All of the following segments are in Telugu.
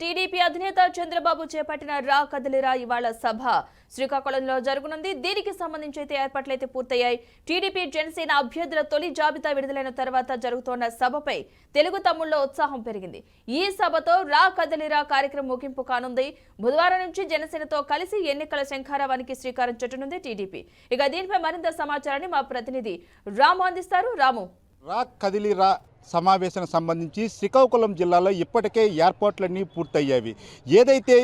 టీడీపీ అధినేత చంద్రబాబు చేపట్టిన రా కదిలిరా ఇవాళ సభ శ్రీకాకుళంలో జరగనుంది. దీనికి సంబంధించి అయితే ఏర్పాట్లయితే పూర్తయ్యాయి. టీడీపీ జనసేన అభ్యర్థుల తొలి జాబితా విడుదలైన తర్వాత జరుగుతోన్న సభపై తెలుగు తమ్ముళ్లో ఉత్సాహం పెరిగింది. ఈ సభతో రా కదిలిరా కార్యక్రమం ముగింపు కానుంది. బుధవారం నుంచి జనసేనతో కలిసి ఎన్నికల శంఖారావానికి శ్రీకారం చుట్టనుంది టీడీపీ. ఇక దీనిపై మరింత సమాచారాన్ని మా ప్రతినిధి రాము అందిస్తారు. రాము, రా కదిలిరా సమావేశానికి సంబంధించి శ్రీకాకుళం జిల్లాలో ఇప్పటికే ఏర్పాట్లన్నీ పూర్తయ్యాయి. ఏదైతే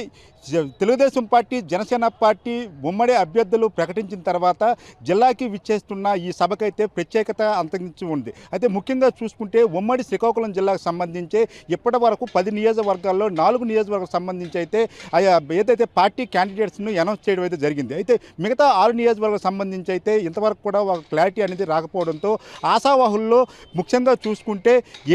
తెలుగుదేశం పార్టీ జనసేన పార్టీ ఉమ్మడి అభ్యర్థులు ప్రకటించిన తర్వాత జిల్లాకి విచ్చేస్తున్న ఈ సభకైతే ప్రత్యేకత అంతరించి ఉంది. అయితే ముఖ్యంగా చూసుకుంటే ఉమ్మడి శ్రీకాకుళం జిల్లాకు సంబంధించి ఇప్పటి వరకు 10 నియోజకవర్గాల్లో 4 నియోజకవర్గాలకు సంబంధించి అయితే ఏదైతే పార్టీ క్యాండిడేట్స్ను అనౌన్స్ చేయడం అయితే జరిగింది. అయితే మిగతా 6 నియోజకవర్గాలకు సంబంధించి అయితే ఇంతవరకు కూడా ఒక క్లారిటీ అనేది రాకపోవడంతో ఆశావాహుల్లో ముఖ్యంగా చూసుకుంటే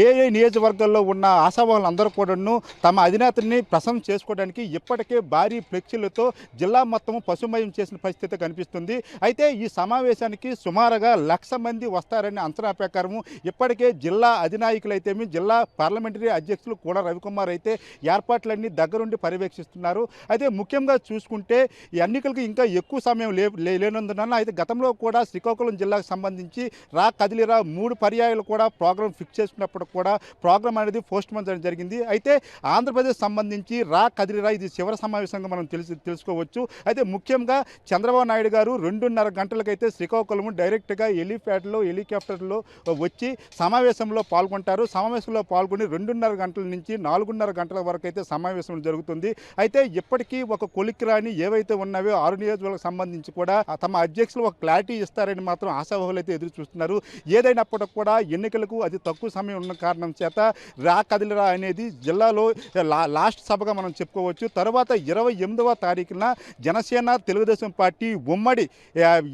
ఏ నియోజకవర్గాల్లో ఉన్న ఆశావాహులు అందరూ కూడాను తమ అధినేతని ప్రశంస చేసుకోవడానికి ఇప్పటికే భారీ ఫ్లెక్సీలతో జిల్లా మొత్తం పశుమయం చేసిన పరిస్థితి కనిపిస్తుంది. అయితే ఈ సమావేశానికి సుమారుగా 1,00,000 మంది వస్తారనే అంచనా ప్రకారము ఇప్పటికే జిల్లా అధినాయకులైతేమి జిల్లా పార్లమెంటరీ అధ్యక్షులు కూడా రవికుమార్ అయితే ఏర్పాట్లన్నీ దగ్గరుండి పర్యవేక్షిస్తున్నారు. అయితే ముఖ్యంగా చూసుకుంటే ఈ ఎన్నికలకు ఇంకా ఎక్కువ సమయం లేనందున అయితే గతంలో కూడా శ్రీకాకుళం జిల్లాకు సంబంధించి రా కదిలిరా 3 పర్యాయాలు కూడా ప్రోగ్రాం ఫిక్స్ చేసుకున్నప్పుడు కూడా ప్రోగ్రాం అనేది పోస్ట్ పోన్ చేయడం జరిగింది. అయితే ఆంధ్రప్రదేశ్ సంబంధించి రా కదిలిరా ఇది చివరి సమావేశంగా మనం తెలుసుకోవచ్చు. అయితే ముఖ్యంగా చంద్రబాబు నాయుడు గారు 2:30 గంటలకైతే శ్రీకాకుళం డైరెక్ట్గా హెలికాప్టర్లో వచ్చి సమావేశంలో పాల్గొంటారు. సమావేశంలో పాల్గొని 2:30 గంటల నుంచి 4:30 గంటల వరకు అయితే సమావేశం జరుగుతుంది. అయితే ఇప్పటికీ ఒక కొలిక్కి రాని ఏవైతే ఉన్నాయో 6 నియోజకవర్గాలకు సంబంధించి కూడా తమ అధ్యక్షులు ఒక క్లారిటీ ఇస్తారని మాత్రం ఆశావాహులు అయితే ఎదురు చూస్తున్నారు. ఏదైనప్పటికీ కూడా ఎన్నికలకు అది తక్కువ సమయం ఉన్న కారణం చేత రా కదిలిరా అనేది జిల్లాలో లాస్ట్ సభగా మనం చెప్పుకోవచ్చు. తర్వాత 28వ తారీఖున జనసేన తెలుగుదేశం పార్టీ ఉమ్మడి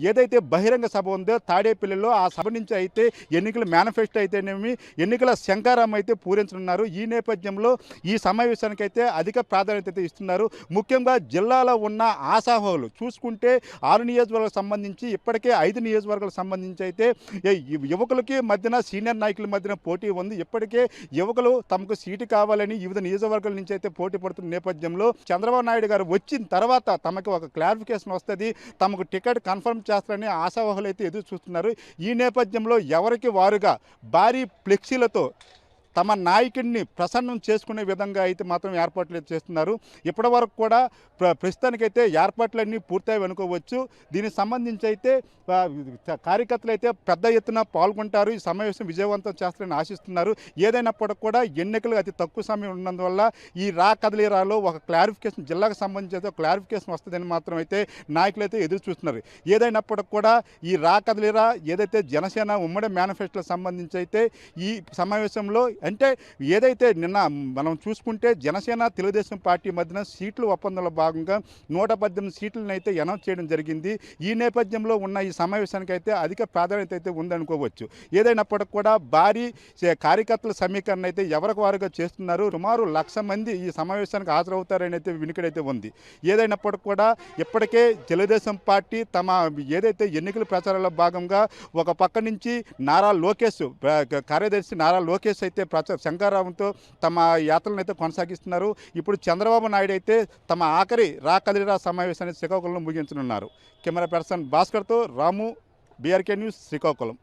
ఏదైతే బహిరంగ సభ ఉందో తాడేపల్లిలో ఆ సభ నుంచి అయితే ఎన్నికల మేనిఫెస్టో అయితేనేమి ఎన్నికల శంకారం అయితే పూరించనున్నారు. ఈ నేపథ్యంలో ఈ సమావేశానికి అయితే అధిక ప్రాధాన్యత ఇస్తున్నారు. ముఖ్యంగా జిల్లాలో ఉన్న ఆశావాహులు చూసుకుంటే 6 నియోజకవర్గాలకు సంబంధించి ఇప్పటికే 5 నియోజకవర్గాలకు సంబంధించి అయితే యువకులకి మధ్యన సీనియర్ నాయకుల మధ్యన పోటీ ఉంది. ఇప్పటికే యువకులు తమకు సీటు కావాలని వివిధ నియోజకవర్గాల నుంచి అయితే పోటీ పడుతున్న నేపథ్యంలో చంద్రబాబు నాయుడు గారు వచ్చిన తర్వాత తమకు ఒక క్లారిఫికేషన్ వస్తుంది, తమకు టికెట్ కన్ఫర్మ్ చేస్తారని ఆశావాహులు అయితే ఎదురు చూస్తున్నారు. ఈ నేపథ్యంలో ఎవరికి వారుగా భారీ ఫ్లెక్సీలతో తమ నాయకుడిని ప్రసన్నం చేసుకునే విధంగా అయితే మాత్రం ఏర్పాట్లు చేస్తున్నారు. ఇప్పటి వరకు కూడా ప్రస్తుతానికైతే ఏర్పాట్లన్నీ పూర్తయి అనుకోవచ్చు. దీనికి సంబంధించి అయితే కార్యకర్తలు అయితే పెద్ద ఎత్తున పాల్గొంటారు. ఈ సమావేశం విజయవంతం చేస్తారని ఆశిస్తున్నారు. ఏదైనప్పటికీ కూడా ఎన్నికలు అతి తక్కువ సమయం ఉన్నందువల్ల ఈ రా కదిలిరాలో ఒక క్లారిఫికేషన్ జిల్లాకు సంబంధించి అయితే క్లారిఫికేషన్ వస్తుందని మాత్రం అయితే నాయకులు అయితే ఎదురు చూస్తున్నారు. ఏదైనప్పటికీ కూడా ఈ రా కదిలిరా ఏదైతే జనసేన ఉమ్మడి మేనిఫెస్టోకి సంబంధించి అయితే ఈ సమావేశంలో అంటే ఏదైతే నిన్న మనం చూసుకుంటే జనసేన తెలుగుదేశం పార్టీ మధ్యన సీట్ల ఒప్పందంలో భాగంగా 118 సీట్లను అయితే అనౌన్స్ చేయడం జరిగింది. ఈ నేపథ్యంలో ఉన్న ఈ సమావేశానికి అయితే అధిక ప్రాధాన్యత అయితే ఉందనుకోవచ్చు. ఏదైనప్పటికీ కూడా భారీ కార్యకర్తల సమీకరణ అయితే ఎవరికి వారుగా చేస్తున్నారు. సుమారు 1,00,000 మంది ఈ సమావేశానికి హాజరవుతారని అయితే వినికిడైతే ఉంది. ఏదైనప్పటికీ కూడా ఇప్పటికే తెలుగుదేశం పార్టీ తమ ఏదైతే ఎన్నికల ప్రచారంలో భాగంగా ఒక పక్క నుంచి నారా లోకేష్ కార్యదర్శి నారా లోకేష్ అయితే శంకారావంతో తమ యాత్రలను అయితే కొనసాగిస్తున్నారు. ఇప్పుడు చంద్రబాబు నాయుడు అయితే తమ ఆఖరి రా కదిలిరా సమావేశాన్ని శ్రీకాకుళంలో ముగించనున్నారు. కెమెరా పర్సన్ భాస్కర్తో రాము, బీఆర్కే న్యూస్, శ్రీకాకుళం.